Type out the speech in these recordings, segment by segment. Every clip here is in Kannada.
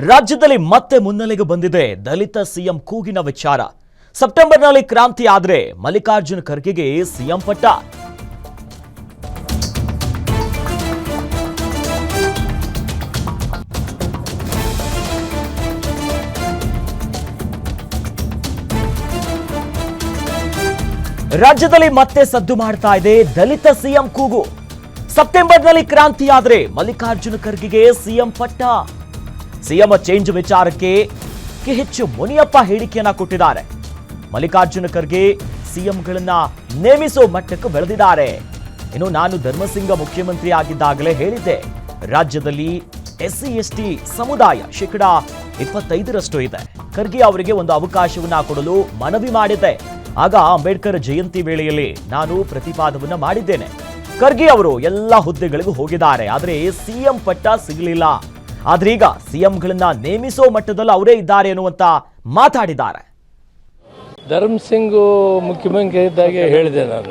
ರಾಜ್ಯದಲ್ಲಿ ಮತ್ತೆ ಮುನ್ನೆಲೆಗೆ ಬಂದಿದೆ ದಲಿತ ಸಿಎಂ ಕೂಗಿನ ವಿಚಾರ. ಸೆಪ್ಟೆಂಬರ್ನಲ್ಲಿ ಕ್ರಾಂತಿ ಆದ್ರೆ ಮಲ್ಲಿಕಾರ್ಜುನ ಖರ್ಗೆಗೆ ಸಿಎಂ ಪಟ್ಟ. ರಾಜ್ಯದಲ್ಲಿ ಮತ್ತೆ ಸದ್ದು ಮಾಡ್ತಾ ಇದೆ ದಲಿತ ಸಿಎಂ ಕೂಗು. ಸೆಪ್ಟೆಂಬರ್ನಲ್ಲಿ ಕ್ರಾಂತಿ ಆದ್ರೆ ಮಲ್ಲಿಕಾರ್ಜುನ ಖರ್ಗೆಗೆ ಸಿಎಂ ಪಟ್ಟ. ಸಿಎಂ ಚೇಂಜ್ ವಿಚಾರಕ್ಕೆ KH ಮುನಿಯಪ್ಪ ಹೇಳಿಕೆಯನ್ನ ಕೊಟ್ಟಿದ್ದಾರೆ. ಮಲ್ಲಿಕಾರ್ಜುನ ಖರ್ಗೆ ಸಿಎಂಗಳನ್ನ ನೇಮಿಸೋ ಮಟ್ಟಕ್ಕೆ ಬೆಳೆದಿದ್ದಾರೆ. ಇನ್ನು ನಾನು ಧರ್ಮಸಿಂಗ ಮುಖ್ಯಮಂತ್ರಿ ಆಗಿದ್ದಾಗಲೇ ಹೇಳಿದ್ದೆ, ರಾಜ್ಯದಲ್ಲಿ SC/ST ಸಮುದಾಯ 25% ಇದೆ. ಖರ್ಗೆ ಅವರಿಗೆ ಒಂದು ಅವಕಾಶವನ್ನ ಕೊಡಲು ಮನವಿ ಮಾಡಿದ್ದೆ. ಆಗ ಅಂಬೇಡ್ಕರ್ ಜಯಂತಿ ವೇಳೆಯಲ್ಲಿ ನಾನು ಪ್ರತಿಪಾದವನ್ನ ಮಾಡಿದ್ದೇನೆ. ಖರ್ಗೆ ಅವರು ಎಲ್ಲ ಹುದ್ದೆಗಳಿಗೂ ಹೋಗಿದ್ದಾರೆ, ಆದರೆ ಸಿಎಂ ಪಟ್ಟ ಸಿಗಲಿಲ್ಲ. ಆದ್ರೆ ಈಗ ಸಿಎಂಗಳನ್ನ ನೇಮಿಸೋ ಮಟ್ಟದಲ್ಲಿ ಅವರೇ ಇದ್ದಾರೆ ಎನ್ನುವಂತ ಮಾತಾಡಿದ್ದಾರೆ. ಧರ್ಮಸಿಂಗ್ ಮುಖ್ಯಮಂತ್ರಿ ಇದ್ದಾಗೆ ಹೇಳಿದೆ ನಾನು.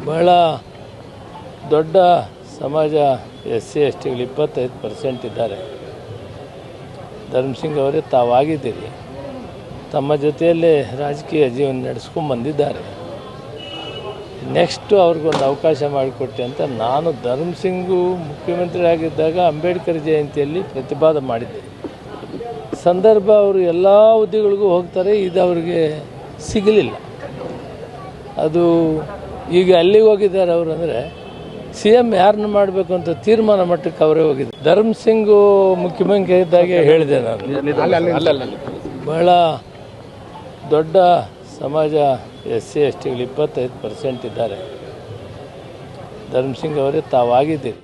ಬಹಳ ದೊಡ್ಡ ಸಮಾಜ SC/STಗಳು 25% ಇದ್ದಾರೆ. ಧರ್ಮಸಿಂಗ್ ಅವರೇ ತಾವಾಗಿದ್ದೀರಿ, ತಮ್ಮ ಜೊತೆಯಲ್ಲೇ ರಾಜಕೀಯ ಜೀವನ ನಡೆಸ್ಕೊಂಡು ಬಂದಿದ್ದಾರೆ. ನೆಕ್ಸ್ಟು ಅವ್ರಿಗೊಂದು ಅವಕಾಶ ಮಾಡಿಕೊಟ್ಟೆ ಅಂತ ನಾನು ಧರ್ಮಸಿಂಗು ಮುಖ್ಯಮಂತ್ರಿ ಆಗಿದ್ದಾಗ ಅಂಬೇಡ್ಕರ್ ಜಯಂತಿಯಲ್ಲಿ ಪ್ರತಿಪಾದನೆ ಮಾಡಿದ್ದೆ. ಸಂದರ್ಭ ಅವರು ಎಲ್ಲ ಹುದ್ದೆಗಳಿಗೂ ಹೋಗ್ತಾರೆ, ಇದು ಅವರಿಗೆ ಸಿಗಲಿಲ್ಲ. ಅದು ಈಗ ಅಲ್ಲಿಗೆ ಹೋಗಿದ್ದಾರೆ ಅವರು. ಅಂದರೆ CM ಯಾರನ್ನ ಮಾಡಬೇಕು ಅಂತ ತೀರ್ಮಾನ ಮಟ್ಟಕ್ಕೆ ಅವರೇ ಹೋಗಿದ್ದಾರೆ. ಧರ್ಮಸಿಂಗು ಮುಖ್ಯಮಂತ್ರಿ ಇದ್ದಾಗೆ ಹೇಳಿದೆ ನಾನು. ಬಹಳ ದೊಡ್ಡ ಸಮಾಜ SC/STಗಳು 25% ಇದ್ದಾರೆ. ಧರ್ಮಸಿಂಗ್ ಅವರೇ ತಾವಾಗಿದ್ದೀರಿ.